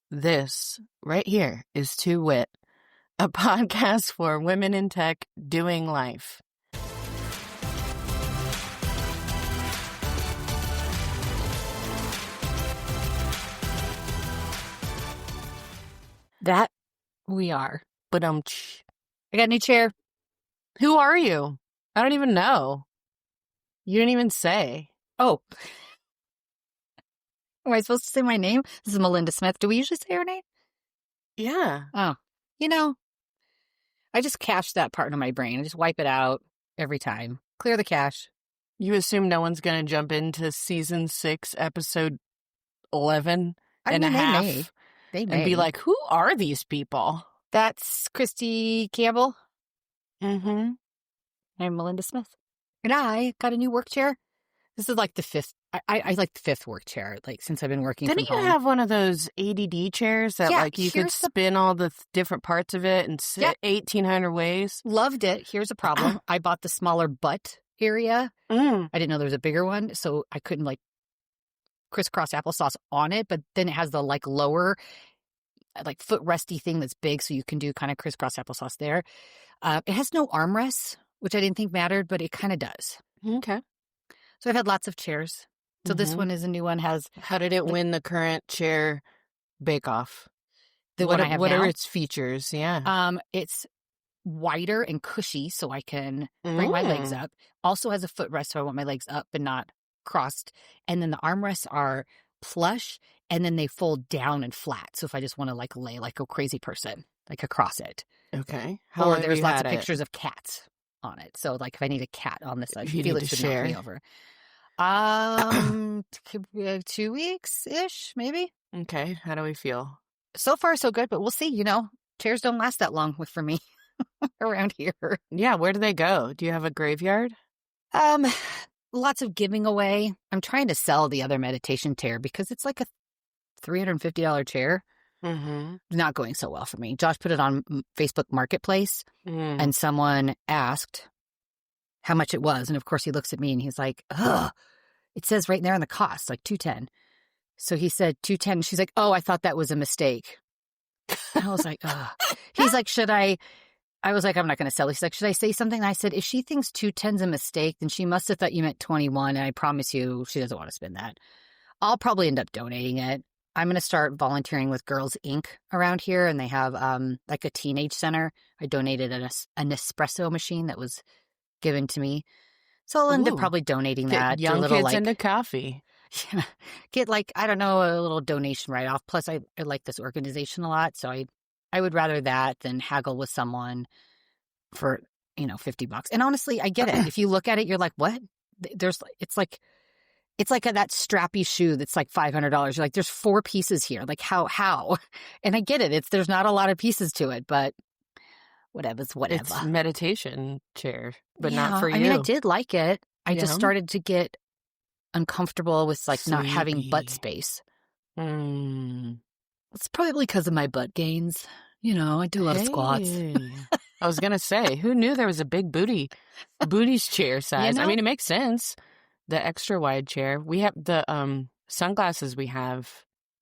This right here is Two Wit, a podcast for women in tech doing life. That we are. But I got a new chair. who are you? I don't even know. You didn't even say. Oh. Am I supposed to say my name? This is Melinda Smith. Do we usually say her name? Yeah. Oh. I just cache that part of my brain. I just wipe it out every time. Clear the cache. You assume no one's going to jump into season 6, episode 11 and a half They may. and be like, who are these people? That's Kristi Campbell. Mm-hmm. I'm Melinda Smith. And I got a new work chair. This is like the fifth. I like the fifth work chair, like since I've been working Didn't from you home. have one of those ADD chairs that like you could spin all the different parts of it and sit 1,800 ways? Loved it. Here's a problem. I bought the smaller butt area. I didn't know there was a bigger one, so I couldn't like crisscross applesauce on it, but then it has the like lower like footresty thing that's big, so you can do kind of crisscross applesauce there. It has no armrests, which I didn't think mattered, but it kind of does. Okay. So I've had lots of chairs. So this one is a new one. How did it win the current chair bake-off? What are its features? Yeah. It's wider and cushy, so I can bring my legs up. Also has a footrest, so I want my legs up and not crossed. And then the armrests are plush, and then they fold down and flat. So if I just want to like lay like a crazy person, like across it. Okay. Or there's lots of pictures of cats on it. So like if I need a cat on this, I feel it should knock me over. 2 weeks-ish, maybe. Okay. How do we feel? So far, so good, but we'll see. Chairs don't last that long for me around here. Yeah. Where do they go? Do you have a graveyard? Lots of giving away. I'm trying to sell the other meditation chair because it's like a $350 chair. Not going so well for me. Josh put it on Facebook Marketplace, and someone asked how much it was. And of course, he looks at me and he's like, "Ugh, it says right there in the cost, like $210." So he said $210. She's like, "Oh, I thought that was a mistake." And I was like, "Ugh." He's like, "Should I?" I was like, "I'm not going to sell it." He's like, "Should I say something?" And I said, "If she thinks 210's a mistake, then she must have thought you meant 21. And I promise you, she doesn't want to spend that. I'll probably end up donating it. I'm going to start volunteering with Girls Inc. around here, and they have like a teenage center. I donated an espresso machine that was given to me. So I'll end up probably donating that. Young kids into coffee. Yeah, get like, I don't know, a little donation write-off. Plus, I like this organization a lot, so I would rather that than haggle with someone for, $50. And honestly, I get it. If you look at it, you're like, what? It's like that strappy shoe that's like $500. You're like, there's 4 pieces here. Like, how? And I get it. There's not a lot of pieces to it, but whatever. It's a meditation chair, but not for you. I mean, I did like it. I just started to get uncomfortable with like not having butt space. It's probably because of my butt gains. I do a lot of squats. I was going to say, who knew there was a big booty's chair size? I mean, it makes sense. The extra wide chair. We have the sunglasses we have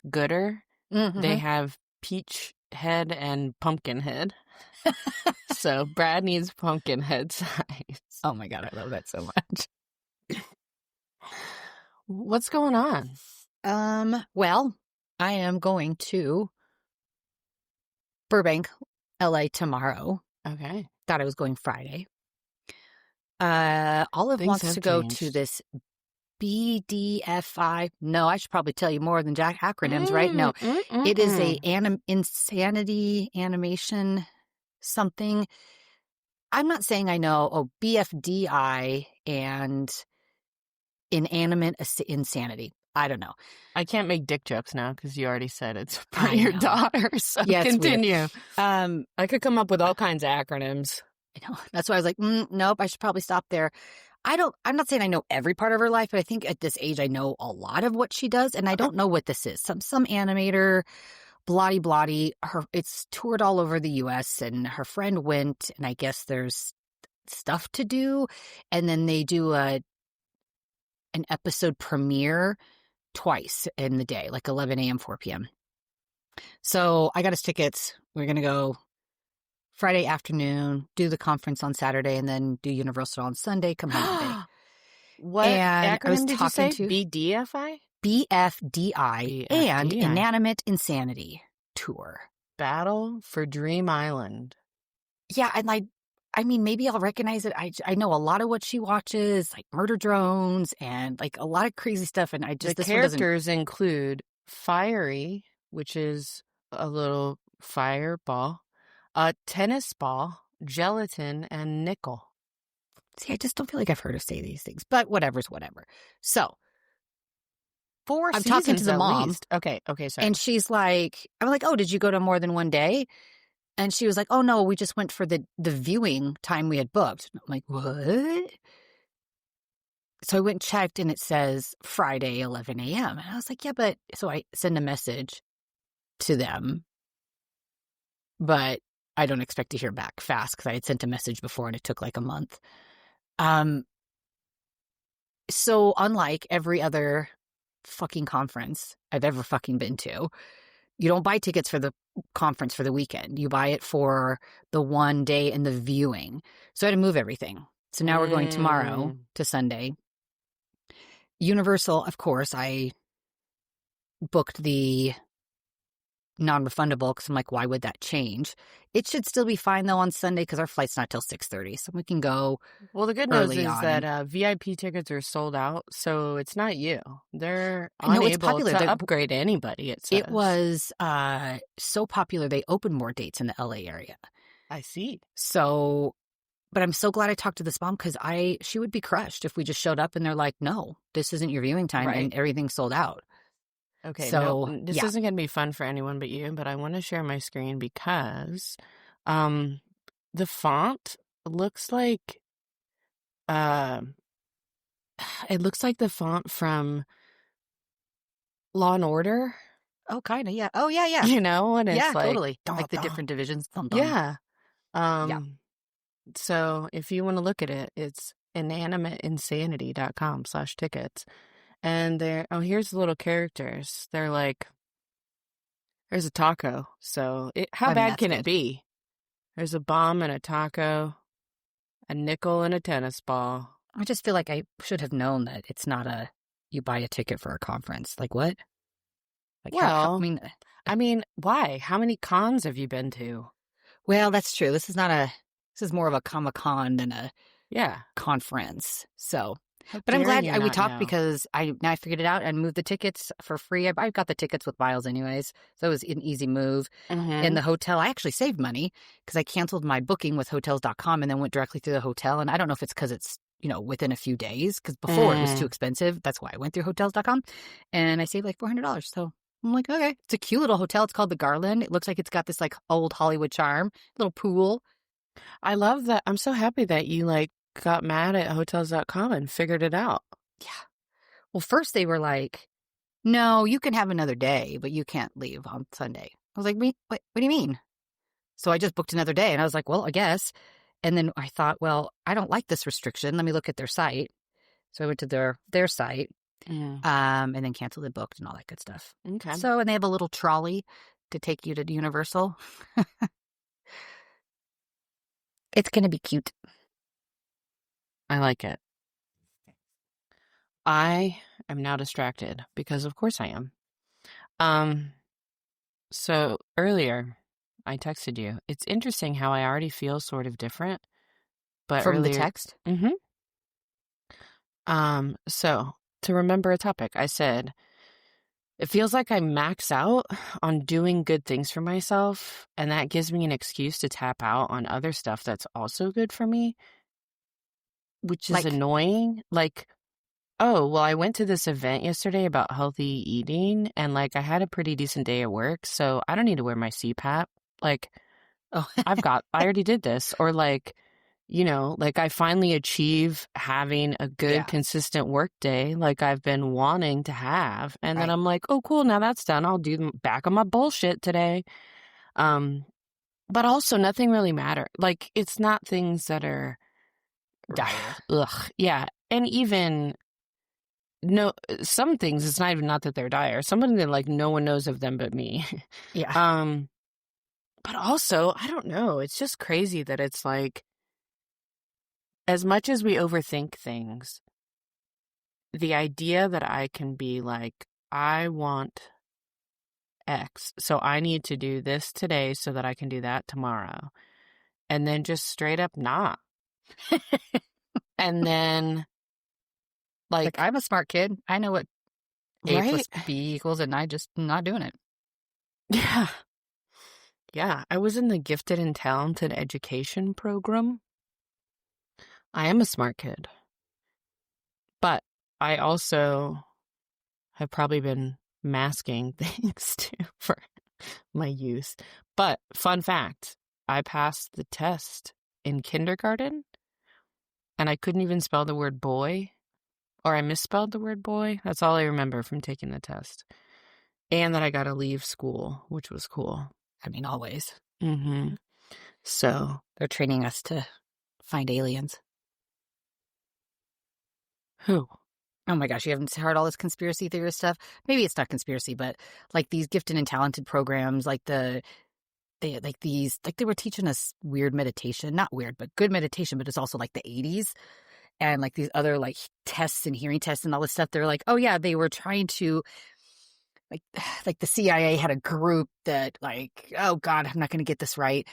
gooder. They have peach head and pumpkin head. So Brad needs pumpkin head size. Oh my God, I love that so much. What's going on? Well, I am going to Burbank, LA tomorrow. Okay. Thought I was going Friday. Olive wants to go to this BDFI. No, I should probably tell you more than Jack acronyms, right? No, it is a insanity animation something. I'm not saying I know. Oh, BFDI and inanimate insanity. I don't know. I can't make dick jokes now because you already said it's for your daughter. So yeah, continue. I could come up with all kinds of acronyms. I know. That's why I was like, nope, I should probably stop there. I'm not saying I know every part of her life, but I think at this age I know a lot of what she does, and I don't know what this is. Some animator, blotty. It's toured all over the U.S., and her friend went, and I guess there's stuff to do, and then they do an episode premiere twice in the day, like 11 a.m., 4 p.m. So I got us tickets. We're going to go Friday afternoon, do the conference on Saturday, and then do Universal on Sunday, come home Monday. What and I was acronym did you talking say? to BDFI? BFDI and BFDI. Inanimate Insanity Tour. Battle for Dream Island. Yeah, and I mean, maybe I'll recognize it. I know a lot of what she watches, like murder drones and like a lot of crazy stuff. And I just The characters include Fiery, which is a little fireball, a tennis ball, gelatin, and nickel. See, I just don't feel like I've heard her say these things, but whatever's whatever. So 4 I'm seasons talking to the at mom. least. Okay, sorry. And she's like, I'm like, oh, did you go to more than one day? And she was like, oh, no, we just went for the viewing time we had booked. I'm like, what? So I went and checked, and it says Friday, 11 a.m. And I was like, yeah, but... So I send a message to them, but I don't expect to hear back fast because I had sent a message before, and it took like a month. So unlike every other fucking conference I've ever fucking been to, you don't buy tickets for the conference for the weekend. You buy it for the one day and the viewing. So I had to move everything. So now we're going tomorrow to Sunday. Universal, of course, I booked the non-refundable because I'm like, why would that change? It should still be fine, though, on Sunday because our flight's not till 6:30, so we can go. Well, the good news is that VIP tickets are sold out, so it's not you. They're unable to upgrade anybody, it says. It was so popular, they opened more dates in the LA area. I see. So, but I'm so glad I talked to this mom because she would be crushed if we just showed up and they're like, no, this isn't your viewing time and everything's sold out. Okay, so this isn't going to be fun for anyone but you, but I want to share my screen because the font looks like it looks like the font from Law and Order. Oh, kind of, yeah. Oh, yeah. You know, and it's like totally. Like the different divisions. Yeah. So if you want to look at it, it's inanimateinsanity.com/tickets. And here's the little characters. They're like, there's a taco. So how bad can it be? There's a bomb and a taco, a nickel and a tennis ball. I just feel like I should have known that it's not you buy a ticket for a conference. Like what? Like, well, I mean, why? How many cons have you been to? Well, that's true. This is more of a Comic-Con than a conference. So... But I'm glad we talked because I figured it out and moved the tickets for free. I got the tickets with miles anyways, so it was an easy move. In the hotel, I actually saved money because I canceled my booking with Hotels.com and then went directly to the hotel. And I don't know if it's because it's, within a few days, because before it was too expensive. That's why I went through Hotels.com and I saved like $400. So I'm like, okay. It's a cute little hotel. It's called the Garland. It looks like it's got this like old Hollywood charm, little pool. I love that. I'm so happy that you got mad at Hotels.com and figured it out. Yeah. Well, first they were like, no, you can have another day, but you can't leave on Sunday. I was like, what do you mean? So I just booked another day and I was like, well, I guess. And then I thought, well, I don't like this restriction. Let me look at their site. So I went to their site and then canceled and booked and all that good stuff. Okay. So, and they have a little trolley to take you to Universal. It's going to be cute. I like it. I am now distracted because of course I am. So earlier I texted you. It's interesting how I already feel sort of different. But from the text? So to remember a topic, I said, it feels like I max out on doing good things for myself, and that gives me an excuse to tap out on other stuff that's also good for me. Which is annoying. Like, oh, well, I went to this event yesterday about healthy eating, and I had a pretty decent day at work, so I don't need to wear my CPAP. I already did this. Or I finally achieve having a good, consistent work day like I've been wanting to have. And then I'm like, oh, cool, now that's done. I'll do back on my bullshit today. But also nothing really matters. It's not things that are dire. Ugh. Yeah. And even no, some things, it's not even not that they're dire. Something that like no one knows of them but me. Yeah. But also, I don't know. It's just crazy that it's like, as much as we overthink things, the idea that I can be like, I want X, so I need to do this today so that I can do that tomorrow. And then just straight up not. And then like I'm a smart kid. I know what A right? plus B equals, and I just not doing it. Yeah. Yeah. I was in the gifted and talented education program. I am a smart kid. But I also have probably been masking things too for my use. But fun fact, I passed the test in kindergarten and I couldn't even spell the word boy, or I misspelled the word boy. That's all I remember from taking the test. And that I got to leave school, which was cool. I mean, always. Mm-hmm. So they're training us to find aliens. Who? Oh my gosh, you haven't heard all this conspiracy theory stuff? Maybe it's not conspiracy, but like these gifted and talented programs, like they were teaching us weird meditation, not weird, but good meditation, but it's also like the 80s. And like these other like tests and hearing tests and all this stuff. They're like, oh yeah, they were trying to like the CIA had a group that like, oh God, I'm not going to get this right.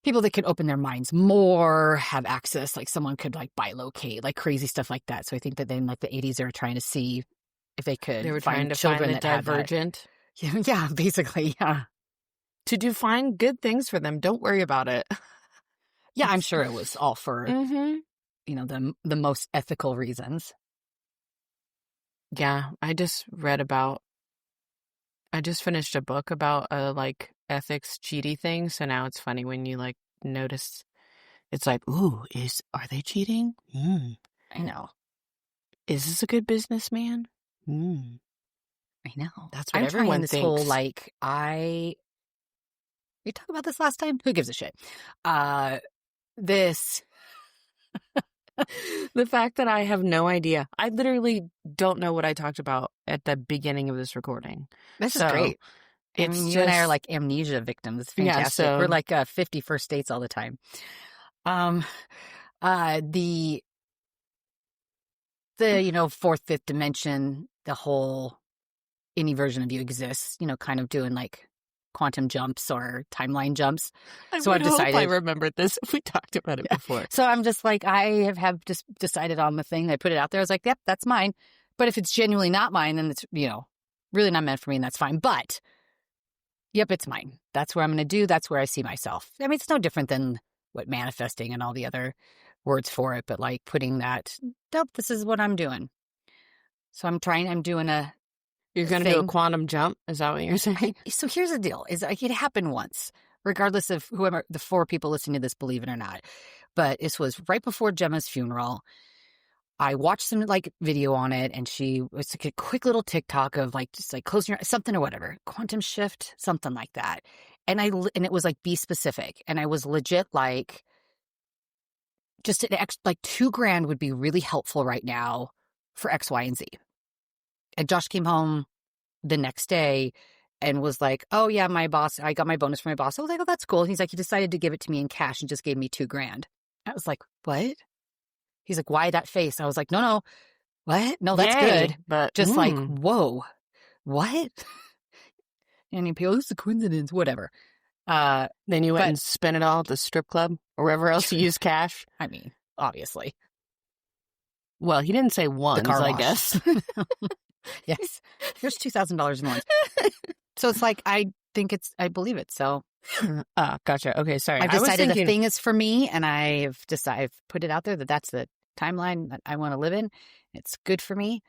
People that could open their minds more, have access, like someone could like bilocate, like crazy stuff like that. So I think that then like the 80s they were trying to see if they could find children the divergent. Yeah, basically, yeah. To find good things for them. Don't worry about it. Yeah, I'm sure it was all for, the most ethical reasons. Yeah, I just finished a book about a like ethics cheaty thing. So now it's funny when you like notice, it's like, ooh, are they cheating? I know. Is this a good businessman? I know. That's what everyone thinks. Whole like we talked about this last time. Who gives a shit? This. The fact that I have no idea. I literally don't know what I talked about at the beginning of this recording. This is great. You and I are like amnesia victims. It's fantastic. Yeah, we're like 51st dates all the time. The fourth, fifth dimension, the whole any version of you exists, kind of doing like quantum jumps or timeline jumps. I've decided I remembered this. We talked about it before. So I'm just like, I have just decided on the thing. I put it out there. I was like, yep, that's mine. But if it's genuinely not mine, then it's, really not meant for me, and that's fine. But yep, it's mine. That's where I'm going to do. That's where I see myself. I mean, it's no different than what manifesting and all the other words for it, but like putting that, nope, this is what I'm doing. So I'm doing a You're going to do a quantum jump? Is that what you're saying? So here's the deal. Is like it happened once, regardless of whoever the 4 people listening to this believe it or not. But this was right before Gemma's funeral. I watched some like video on it, and she was like a quick little TikTok of like just like closing your eyes, something or whatever, quantum shift, something like that. And it was like be specific, and I was legit like, just like $2,000 would be really helpful right now for X, Y, and Z. And Josh came home the next day and was like, oh yeah, my boss, I got my bonus from my boss. I was like, oh, that's cool. And he's like, he decided to give it to me in cash and just gave me $2,000. I was like, what? He's like, why that face? I was like, no, what? No, that's good. But just like, whoa, what? And people, this is a coincidence, whatever. Then you went and spent it all at the strip club or wherever else you use cash. I mean, obviously. Well, he didn't say ones, I guess. Yes. Here's $2,000 in ones. So it's like, I believe it. So. Gotcha. Okay. Sorry. I've decided the thing is for me, and I've put it out there that that's the timeline that I want to live in. It's good for me.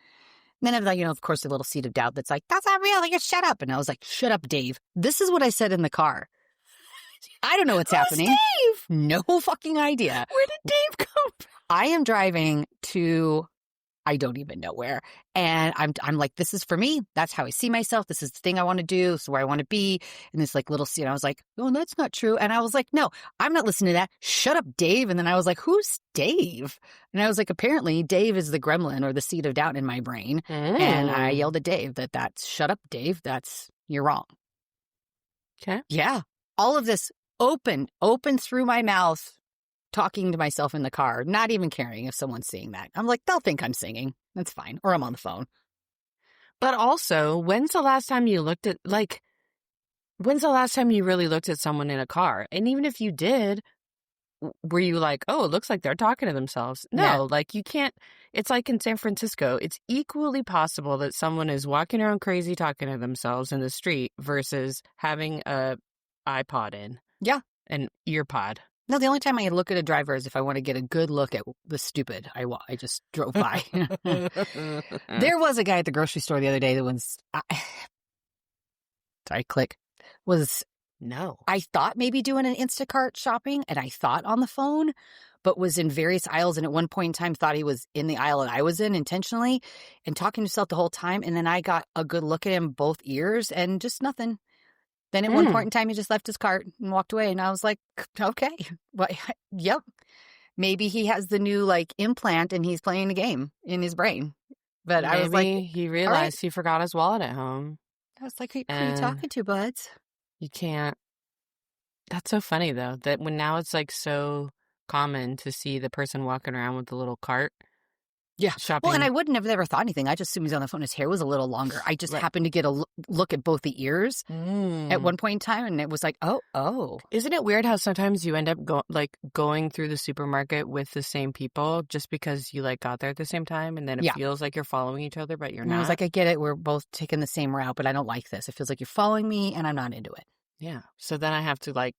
And then I've like, of course, a little seed of doubt that's like, that's not real. Like, shut up. And I was like, shut up, Dave. This is what I said in the car. I don't know what's happening. Dave? No fucking idea. Where did Dave come from? I am driving to I don't even know where. And I'm like, this is for me. That's how I see myself. This is the thing I want to do. This is where I want to be. And this like little scene, I was like, oh, that's not true. And I was like, no, I'm not listening to that. Shut up, Dave. And then I was like, who's Dave? And I was like, apparently Dave is the gremlin or the seed of doubt in my brain. And I yelled at Dave that's shut up, Dave. You're wrong. Okay. Yeah. All of this open through my mouth, talking to myself in the car, not even caring if someone's seeing that. I'm like, they'll think I'm singing. That's fine. Or I'm on the phone. But also, when's the last time you really looked at someone in a car? And even if you did, were you like, oh, it looks like they're talking to themselves? No, Yeah. like you can't. It's like in San Francisco, it's equally possible that someone is walking around crazy talking to themselves in the street versus having a iPod in. Yeah. An ear pod. No, the only time I look at a driver is if I want to get a good look at the stupid I just drove by. There was a guy at the grocery store the other day that was, I thought maybe doing an Instacart shopping, and I thought on the phone, but was in various aisles, and at one point in time thought he was in the aisle that I was in intentionally and talking to himself the whole time. And then I got a good look at him, both ears, and just nothing. Then at one point in time, he just left his cart and walked away. And I was like, okay, well, yep. Maybe he has the new like implant and he's playing a game in his brain. But Maybe I was like, he realized he forgot his wallet at home. I was like, who are you talking to, buds? You can't. That's so funny, though, that when now it's like so common to see the person walking around with the little cart. Yeah. Shopping. Well, and I wouldn't have ever thought anything. I just assumed he was on the phone. His hair was a little longer. I just happened to get a look at both the ears at one point in time, and it was like, oh. Isn't it weird how sometimes you end up going through the supermarket with the same people just because you like got there at the same time, and then it feels like you're following each other, but you're not? I was like, I get it. We're both taking the same route, but I don't like this. It feels like you're following me, and I'm not into it. Yeah. So then I have to like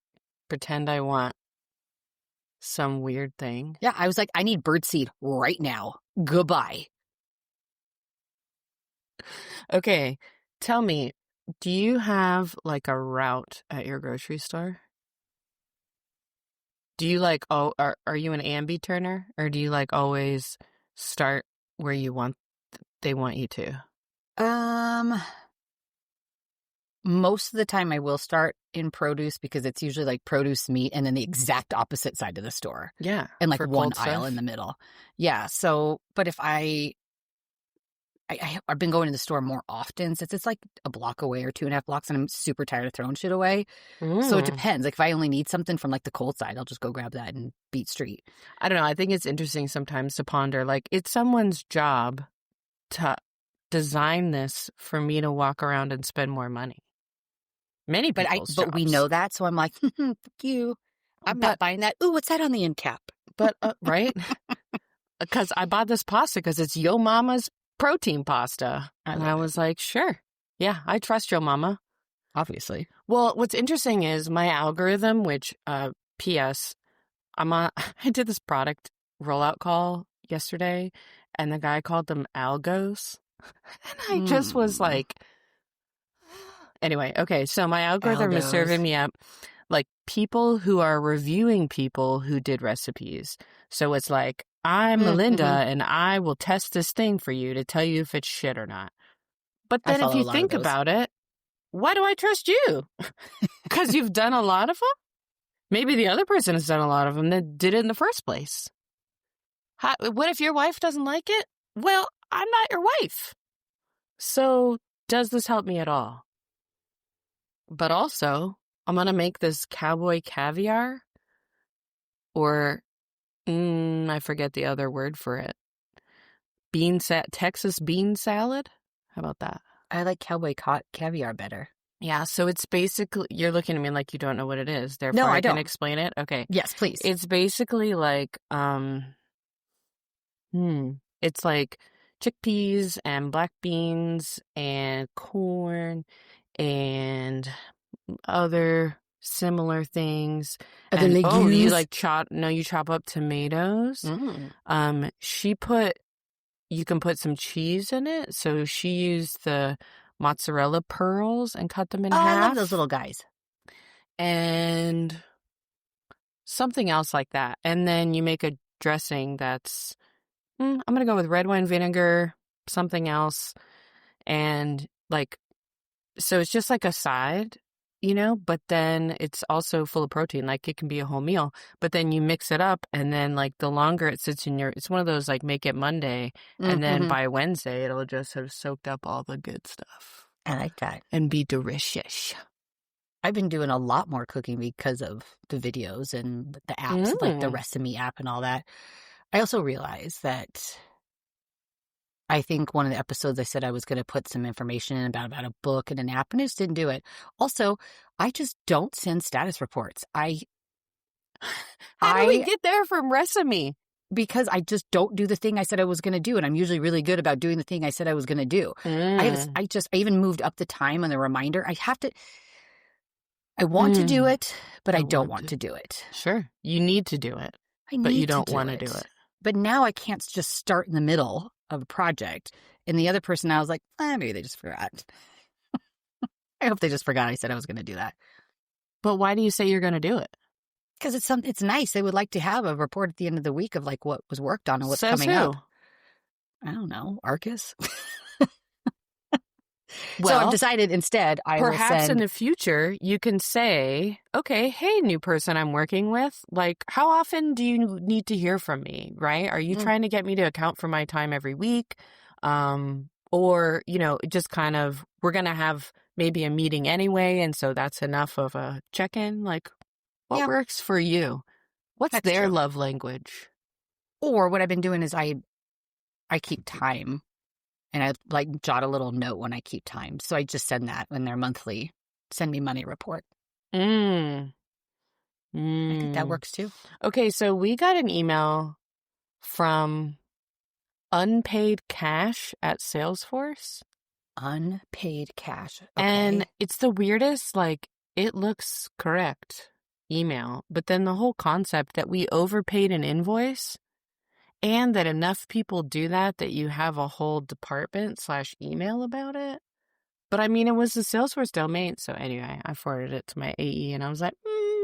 pretend I want some weird thing. Yeah. I was like, I need birdseed right now. Goodbye. Okay, tell me, do you have like a route at your grocery store? Do you like, are you an ambi turner, or do you like always start where they want you to? Most of the time I will start in produce because it's usually like produce, meat, and then the exact opposite side of the store. Yeah. And like for one cold aisle stuff? in the middle. Yeah. So, but if I've been going to the store more often since it's like a block away or 2.5 blocks, and I'm super tired of throwing shit away. So it depends. Like if I only need something from like the cold side, I'll just go grab that and beat street. I don't know. I think it's interesting sometimes to ponder, like it's someone's job to design this for me to walk around and spend more money. Many people's But we jobs. know that, so I'm like, fuck you. I'm not buying that. Ooh, what's that on the end cap? But right? Because I bought this pasta because it's Yo Mama's protein pasta. And I was like, sure. Yeah, I trust Yo Mama. Obviously. Well, what's interesting is my algorithm, which, P.S., I did this product rollout call yesterday, and the guy called them algos. And I just was like, anyway, okay, so my algorithm is serving me up like people who are reviewing people who did recipes. So it's like, I'm Melinda, and I will test this thing for you to tell you if it's shit or not. But then if you think about it, why do I trust you? Because you've done a lot of them? Maybe the other person has done a lot of them that did it in the first place. What if your wife doesn't like it? Well, I'm not your wife. So does this help me at all? But also, I'm going to make this cowboy caviar, or I forget the other word for it. Texas bean salad? How about that? I like cowboy caviar better. Yeah, so it's basically, you're looking at me like you don't know what it is. Therefore, no, I can don't. Explain it? Okay. Yes, please. It's basically like, it's like chickpeas and black beans and corn and other similar things. Other and legumes? You chop up tomatoes. You can put some cheese in it. So she used the mozzarella pearls and cut them in half. I love those little guys. And something else like that. And then you make a dressing that's I'm going to go with red wine vinegar, something else. And like, so it's just like a side, but then it's also full of protein. Like it can be a whole meal, but then you mix it up and then like the longer it sits in it's one of those like make it Monday. And then by Wednesday, it'll just have soaked up all the good stuff. I like that. And be delicious. I've been doing a lot more cooking because of the videos and the apps, like the Recipe app and all that. I also realized that I think one of the episodes I said I was going to put some information in about a book and an app, and I just didn't do it. Also, I just don't send status reports. How do we get there from Recipe? Because I just don't do the thing I said I was going to do, and I'm usually really good about doing the thing I said I was going to do. I even moved up the time on the reminder. I want to do it, but I don't want to do it. Sure. You need to do it, but you don't want to do it. But now I can't just start in the middle of a project. And the other person, I was like, maybe they just forgot. I hope they just forgot I said I was going to do that. But why do you say you're going to do it? Because it's nice. They would like to have a report at the end of the week of like what was worked on and what's coming up. I don't know. Arcus? Well, so I've decided instead I will send... Perhaps in the future you can say, okay, hey, new person I'm working with, like how often do you need to hear from me, right? Are you trying to get me to account for my time every week? Or, just kind of, we're going to have maybe a meeting anyway, and so that's enough of a check-in. Like, what works for you? What's their love language? Or what I've been doing is I keep time. And I like jot a little note when I keep time. So I just send that when they're monthly. Send me money report. I think that works too. Okay, so we got an email from Unpaid Cash at Salesforce. Unpaid cash. Okay. And it's the weirdest, like, it looks correct email. But then the whole concept that we overpaid an invoice. And that enough people do that you have a whole department/email about it. But I mean, it was a Salesforce domain. So anyway, I forwarded it to my AE and I was like,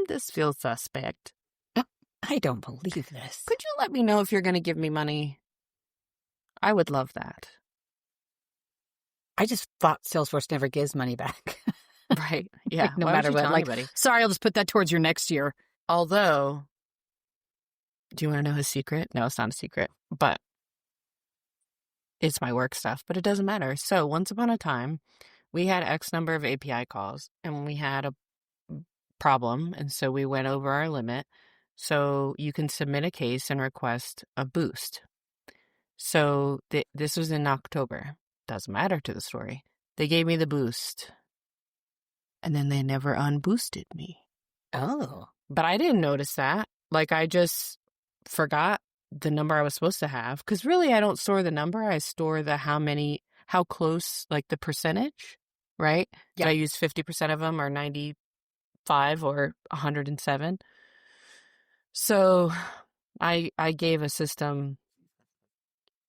this feels suspect. I don't believe this. Could you let me know if you're going to give me money? I would love that. I just thought Salesforce never gives money back. Right. Yeah. No matter what. Like, sorry, I'll just put that towards your next year. Although... Do you want to know his secret? No, it's not a secret, but it's my work stuff, but it doesn't matter. So once upon a time, we had X number of API calls and we had a problem. And so we went over our limit. So you can submit a case and request a boost. So this was in October. Doesn't matter to the story. They gave me the boost and then they never unboosted me. Oh. But I didn't notice that. Like I just forgot the number I was supposed to have. Because really, I don't store the number. I store the how close, like the percentage, right? Yeah. Did I use 50% of them or 95 or 107? So I gave a system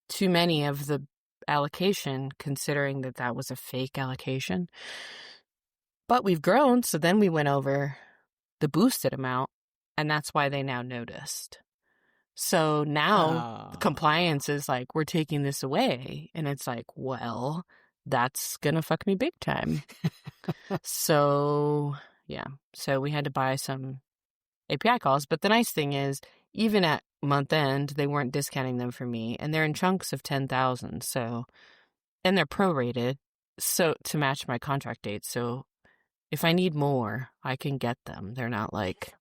too many of the allocation, considering that was a fake allocation. But we've grown, so then we went over the boosted amount, and that's why they now noticed. So now compliance is like, we're taking this away. And it's like, well, that's going to fuck me big time. So, yeah. So we had to buy some API calls. But the nice thing is, even at month end, they weren't discounting them for me. And they're in chunks of 10,000. So, and they're prorated so to match my contract date. So if I need more, I can get them. They're not like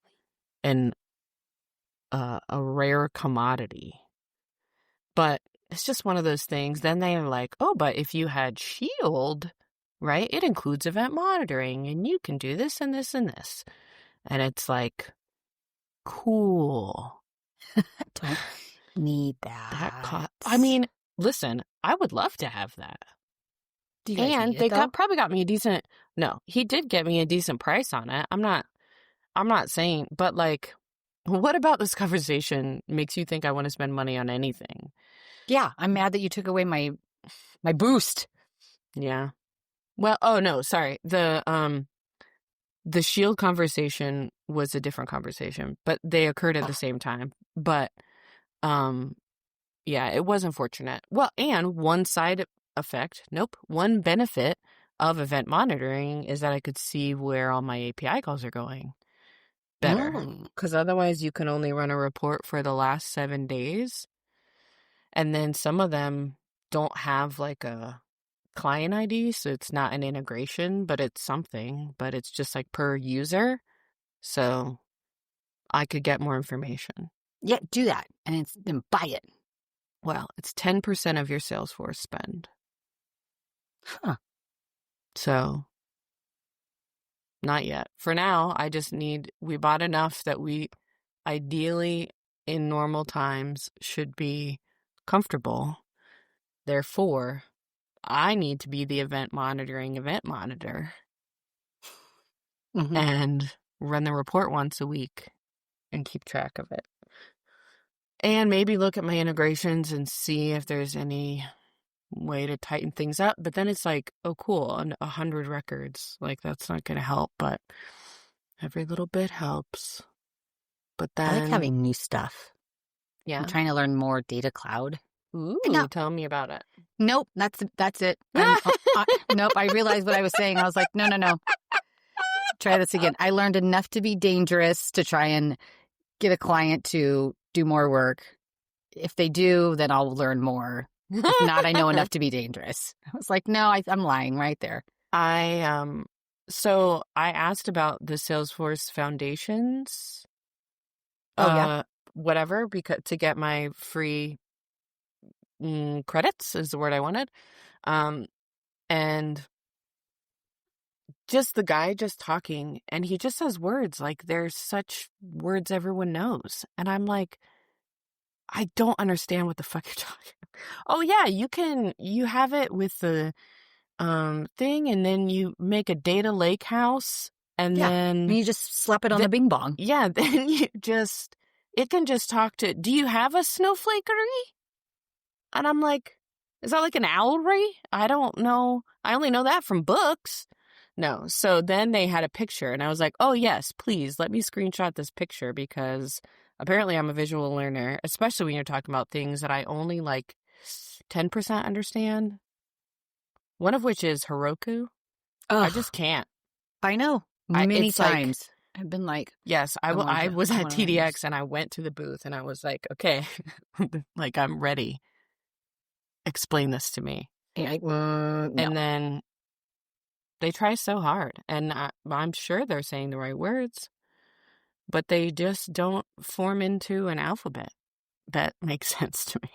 a rare commodity. But it's just one of those things. Then they're like, oh, but if you had Shield, right, it includes event monitoring and you can do this and this and this. And it's like, cool. Don't need that. I mean, listen, I would love to have that. Do you guys and need they it, probably got me a decent, no, he did get me a decent price on it. I'm not saying, but like, what about this conversation makes you think I want to spend money on anything? Yeah, I'm mad that you took away my boost. Yeah. Well, oh no, sorry. The Shield conversation was a different conversation, but they occurred at the same time. But Yeah, it was unfortunate. Well, and one benefit of event monitoring is that I could see where all my API calls are going better. Because otherwise you can only run a report for the last 7 days. And then some of them don't have like a client ID, so it's not an integration, but it's something, but it's just like per user. So I could get more information. Yeah, do that. And then buy it. Well, it's 10% of your Salesforce spend. Huh. So not yet. For now, we bought enough that we ideally in normal times should be comfortable. Therefore, I need to be the event monitor and run the report once a week and keep track of it. And maybe look at my integrations and see if there's any way to tighten things up. But then it's like, oh, cool, 100 records. Like, that's not going to help, but every little bit helps. But then... I like having new stuff. Yeah. I'm trying to learn more data cloud. Ooh, tell me about it. Nope, that's it. Nope, I realized what I was saying. I was like, no. Try this again. I learned enough to be dangerous to try and get a client to do more work. If they do, then I'll learn more. If not, I know enough to be dangerous. I was like, no, I'm lying right there. So I asked about the Salesforce Foundations. Yeah. Whatever, because to get my free credits is the word I wanted. And just the guy just talking, and he just says words like there's such words everyone knows. And I'm like, I don't understand what the fuck you're talking about. Oh yeah, you have it with the thing, and then you make a data lake house, and then you just slap it on the bing bong. Yeah, then it can just talk to, do you have a snowflakery? And I'm like, is that like an owlry? I don't know. I only know that from books. No. So then they had a picture, and I was like, oh yes, please let me screenshot this picture, because apparently I'm a visual learner, especially when you're talking about things that I only like 10% understand. One of which is Heroku. Ugh. I just can't. I know. Many times. I've been like... Yes, I was at TDX, and I went to the booth, and I was like, okay, like, I'm ready. Explain this to me. Yeah, no. And then they try so hard, and I'm sure they're saying the right words, but they just don't form into an alphabet that makes sense to me.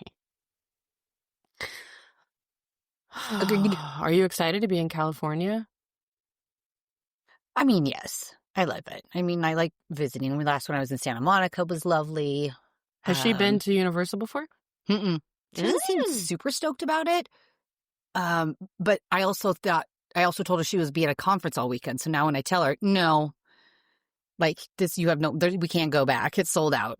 Agreed. Are you excited to be in California? I mean, yes. I love it. I mean, I like visiting. The last one I was in Santa Monica was lovely. Has she been to Universal before? Mm-mm. She doesn't seem super stoked about it. But I also told her she was at a conference all weekend. So now when I tell her, no, like this, we can't go back. It's sold out.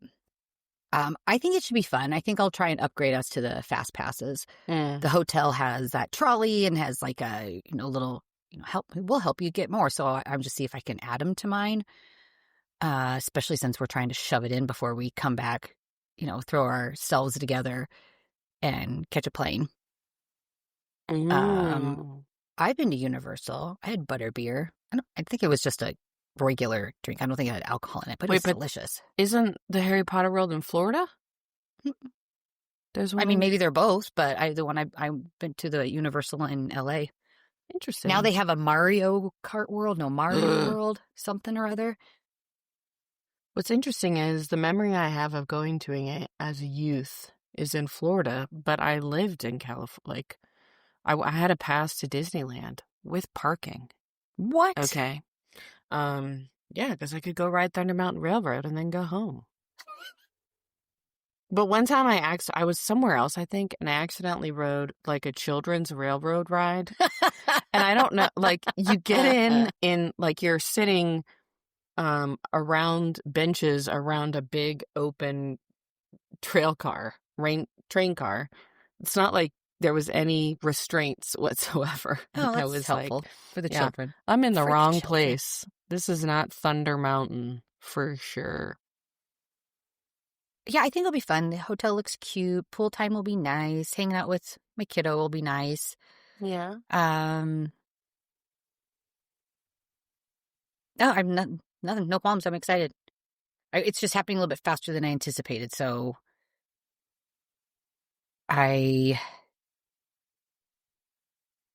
I think it should be fun. I think I'll try and upgrade us to the fast passes. The hotel has that trolley and has like a, little, we'll help you get more. So I'm just see if I can add them to mine. Especially since we're trying to shove it in before we come back, throw ourselves together and catch a plane. I've been to Universal. I had butterbeer. I think it was just a regular drink. I don't think it had alcohol in it, but it was delicious. Isn't the Harry Potter world in Florida? There's one. I mean, maybe they're both, but I been to the Universal in LA. Interesting. Now they have a Mario Kart world, Mario World, something or other. What's interesting is the memory I have of going to it as a youth is in Florida, but I lived in California. Like, I had a pass to Disneyland with parking. What? Okay. Yeah, because I could go ride Thunder Mountain Railroad and then go home. But one time I was somewhere else, I think, and I accidentally rode like a children's railroad ride. And I don't know, like you get in like you're sitting around benches around a big open train car. It's not like there was any restraints whatsoever. Oh, that's was helpful for the children. I'm in the wrong place. This is not Thunder Mountain for sure. Yeah, I think it'll be fun. The hotel looks cute. Pool time will be nice. Hanging out with my kiddo will be nice. Yeah. No, I'm not, nothing, no qualms. I'm excited. It's just happening a little bit faster than I anticipated. So I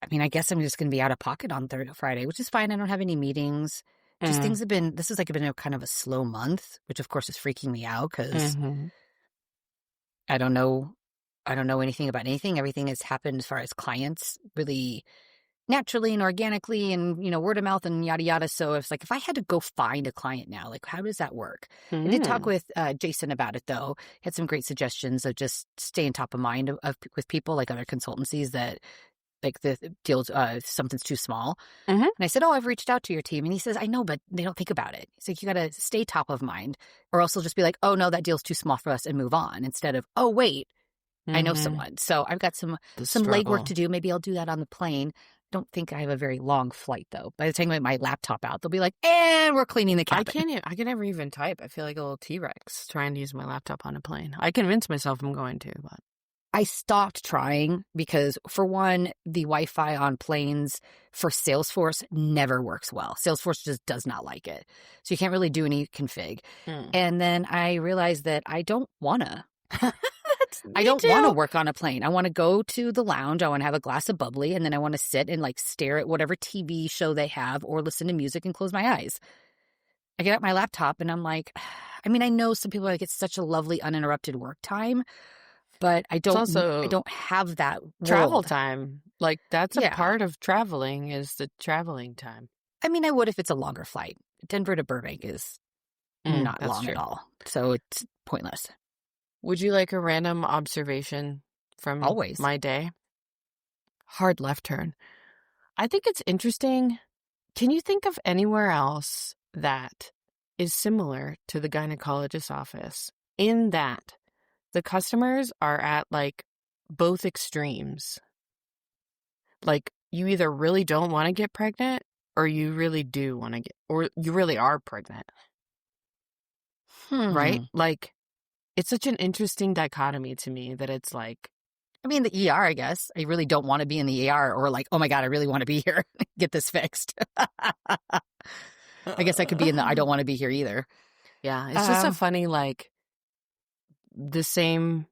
mean, I guess I'm just going to be out of pocket on Friday, which is fine. I don't have any meetings. Just things have been, this has like been a kind of a slow month, which of course is freaking me out because I don't know anything about anything. Everything has happened as far as clients really naturally and organically and, word of mouth and yada, yada. So it's like, if I had to go find a client now, like, how does that work? I did talk with Jason about it, though. He had some great suggestions of just staying top of mind with people like other consultancies that like the deals, something's too small. And I said, I've reached out to your team. And he says, I know, but they don't think about it. He's like, you got to stay top of mind or else they'll just be like, oh, no, that deal's too small for us and move on instead of, oh, wait, I know someone. So I've got some legwork to do. Maybe I'll do that on the plane. Don't think I have a very long flight, though. By the time I get my laptop out, they'll be like, and we're cleaning the cabin. I can never even type. I feel like a little T-Rex trying to use my laptop on a plane. I convince myself I'm going to, but I stopped trying because, for one, the Wi-Fi on planes for Salesforce never works well. Salesforce just does not like it. So you can't really do any config. And then I realized that I don't want to. I don't want to work on a plane. I want to go to the lounge. I want to have a glass of bubbly, and then I want to sit and like stare at whatever TV show they have or listen to music and close my eyes. I get out my laptop and I'm like, I mean, I know some people are like, it's such a lovely uninterrupted work time, but I don't have that travel time. Like that's a part of traveling is the traveling time. I mean, I would if it's a longer flight. Denver to Burbank is not long at all. So it's pointless. Would you like a random observation from my day? Hard left turn. I think it's interesting. Can you think of anywhere else that is similar to the gynecologist's office in that the customers are at like both extremes? Like you either really don't want to get pregnant or you really do want to or you really are pregnant. Right? Like, it's such an interesting dichotomy to me that it's like, I mean, the ER, I guess. I really don't want to be in the ER or like, oh my God, I really want to be here. Get this fixed. I guess I could be in the I don't want to be here either. Yeah. It's just a funny, like, the same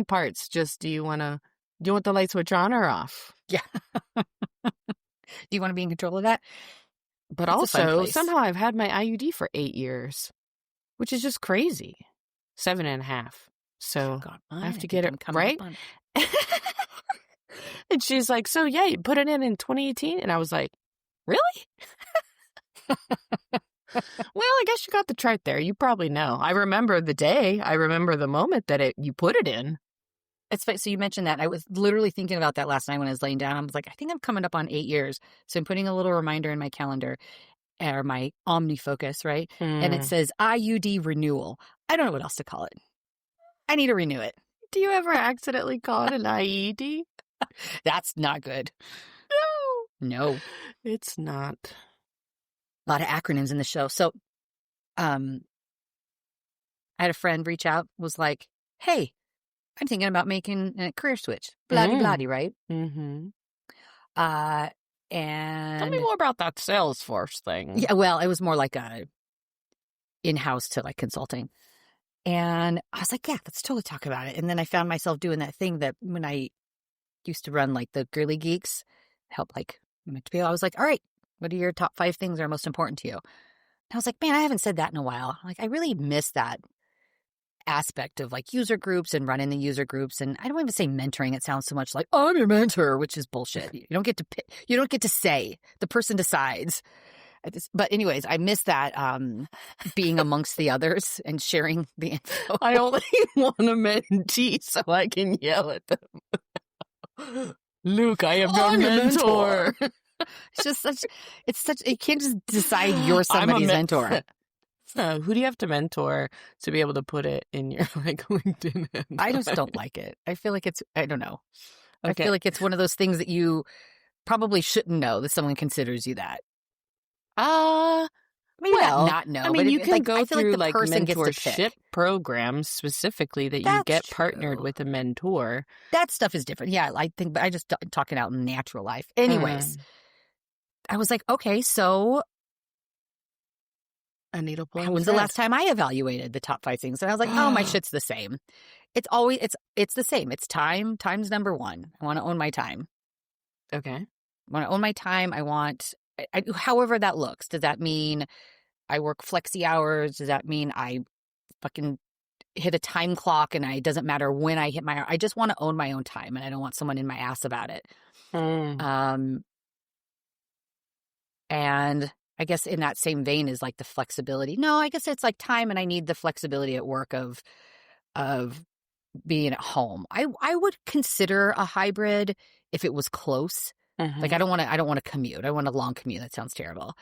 parts. Just do you want the light switch on or off? Yeah. Do you want to be in control of that? But also, somehow I've had my IUD for 8 years. Which is just crazy. 7.5. So I have to get it right. And she's like, so yeah, you put it in 2018. And I was like, really? Well, I guess you got the chart there. You probably know. I remember the day. I remember the moment that you put it in. It's funny. So you mentioned that. I was literally thinking about that last night when I was laying down. I was like, I think I'm coming up on 8 years. So I'm putting a little reminder in my calendar. Or my OmniFocus, right? And it says IUD renewal. I don't know what else to call it. I need to renew it. Do you ever accidentally call it an IED? That's not good. No. It's not. A lot of acronyms in the show. So I had a friend reach out, was like, hey, I'm thinking about making a career switch. Blah-de-blah-de, right? And tell me more about that Salesforce thing. Yeah, well, it was more like a in-house to like consulting. And I was like, yeah, let's totally talk about it. And then I found myself doing that thing that when I used to run like the Girly Geeks, help like people, I was like, all right, what are your top 5 things that are most important to you? And I was like, man, I haven't said that in a while. Like, I really miss that aspect of like user groups and running the user groups. And I don't even say mentoring. It sounds so much like, oh, I'm your mentor, which is bullshit. You don't get to pick, you don't get to say, the person decides. But anyways, I miss that being amongst the others and sharing the info. I only want a mentee so I can yell at them. Luke, I am your mentor. It's just such, you can't just decide you're somebody's mentor. Who do you have to mentor to be able to put it in your like LinkedIn? I just don't like it. I feel like I don't know. Okay. I feel like it's one of those things that you probably shouldn't know that someone considers you that. Well, maybe not know. I mean, but you can go through the person gets to mentorship pick. programs specifically that you get partnered with a mentor. That stuff is different. Yeah, I think, but I just talking out in natural life. Anyways, I was like, okay, so a needle pulling. When's the last time I evaluated the top 5 things? And I was like, oh, my shit's the same. It's always it's the same. It's time. Time's number one. I want to own my time. Okay. I want to own my time. I want, however that looks. Does that mean I work flexi hours? Does that mean I fucking hit a time clock and it doesn't matter when I hit I just want to own my own time and I don't want someone in my ass about it. And I guess in that same vein is like the flexibility. No, I guess it's like time, and I need the flexibility at work of being at home. I would consider a hybrid if it was close. Like I don't want to commute. I want a long commute. That sounds terrible.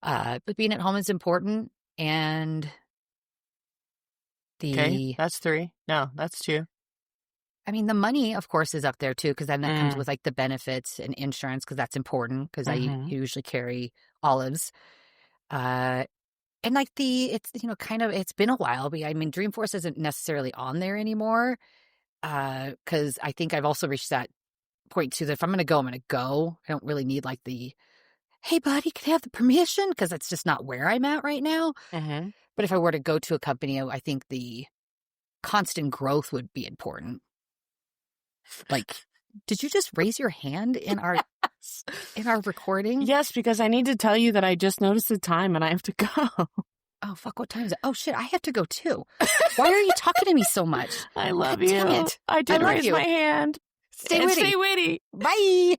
But being at home is important. And okay, that's 3. No, that's 2. I mean, the money, of course, is up there too, because then that comes with like the benefits and insurance, because that's important, because I usually carry olives. And like it's, it's been a while, but I mean, Dreamforce isn't necessarily on there anymore. Because I think I've also reached that point too, that if I'm going to go, I'm going to go. I don't really need like hey buddy, can I have the permission? Because that's just not where I'm at right now. But if I were to go to a company, I think the constant growth would be important. Like, did you just raise your hand in our recording? Yes, because I need to tell you that I just noticed the time and I have to go. Oh, fuck, what time is it? Oh, shit, I have to go too. Why are you talking to me so much? I love you. Damn it. I did raise my hand. Stay witty. Stay witty. Bye.